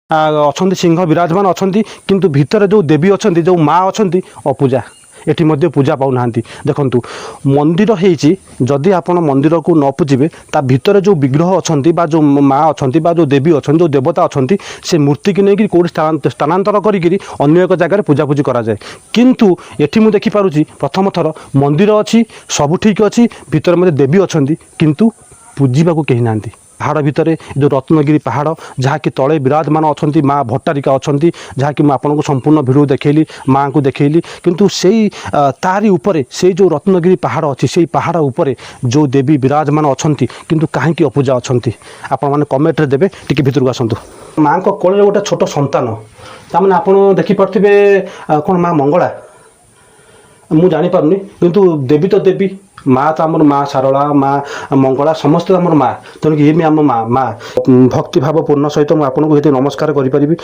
ଅଛନ୍ତି ସିଂହ ବିରାଜମାନ ଅଛନ୍ତି, କିନ୍ତୁ ଭିତରେ ଯେଉଁ ଦେବୀ ଅଛନ୍ତି, ଯେଉଁ ମା ଅଛନ୍ତି ଅପୂଜା। ଏଠି ମଧ୍ୟ ପୂଜା ପାଉନାହାନ୍ତି। ଦେଖନ୍ତୁ ମନ୍ଦିର ହେଇଛି, ଯଦି ଆପଣ ମନ୍ଦିରକୁ ନ ପୂଜିବେ ତା ଭିତରେ ଯେଉଁ ବିଗ୍ରହ ଅଛନ୍ତି ବା ଯେଉଁ ମା ଅଛନ୍ତି ବା ଯେଉଁ ଦେବୀ ଅଛନ୍ତି, ଯେଉଁ ଦେବତା ଅଛନ୍ତି, ସେ ମୂର୍ତ୍ତିକି ନେଇକି କେଉଁଠି ସ୍ଥାନାନ୍ତର କରିକିରି ଅନ୍ୟ ଏକ ଜାଗାରେ ପୂଜାପୂଜି କରାଯାଏ। କିନ୍ତୁ ଏଠି ମୁଁ ଦେଖିପାରୁଛି ପ୍ରଥମ ଥର ମନ୍ଦିର ଅଛି, ସବୁ ଠିକ୍ ଅଛି, ଭିତରେ ମଧ୍ୟ ଦେବୀ ଅଛନ୍ତି, କିନ୍ତୁ ପୂଜିବାକୁ କେହି ନାହାନ୍ତି। ପାହାଡ଼ ଭିତରେ ଯେଉଁ ରତ୍ନଗିରି ପାହାଡ଼, ଯାହାକି ତଳେ ବିରାଜମାନ ଅଛନ୍ତି ମା ଭଟ୍ଟାରିକା ଅଛନ୍ତି, ଯାହାକି ମୁଁ ଆପଣଙ୍କୁ ସମ୍ପୂର୍ଣ୍ଣ ଭିଡ଼ିଓ ଦେଖେଇଲି, ମାଆଙ୍କୁ ଦେଖେଇଲି। କିନ୍ତୁ ସେଇ ତାରି ଉପରେ ସେଇ ଯେଉଁ ରତ୍ନଗିରି ପାହାଡ଼ ଅଛି, ସେଇ ପାହାଡ଼ ଉପରେ ଯେଉଁ ଦେବୀ ବିରାଜମାନ ଅଛନ୍ତି, କିନ୍ତୁ କାହିଁକି ଅପୂଜା ଅଛନ୍ତି? ଆପଣମାନେ କମେଣ୍ଟରେ ଦେବେ। ଟିକେ ଭିତରକୁ ଆସନ୍ତୁ। ମାଆଙ୍କ କୋଳରେ ଗୋଟେ ଛୋଟ ସନ୍ତାନ, ତାମାନେ ଆପଣ ଦେଖିପାରୁଥିବେ କ'ଣ ମା ମଙ୍ଗଳା? ମୁଁ ଜାଣିପାରୁନି, କିନ୍ତୁ ଦେବୀ ତ ଦେବୀ, ମା ତ ଆମର ମା ଶାରଳା, ମା ମଙ୍ଗଳା, ସମସ୍ତେ ଆମର ମା। ତେଣୁକି ଇଏ ବି ଆମ ମା। ଭକ୍ତିଭାବ ପୂର୍ଣ୍ଣ ସହିତ ମୁଁ ଆପଣଙ୍କୁ ଏଠି ନମସ୍କାର କରିପାରିବି।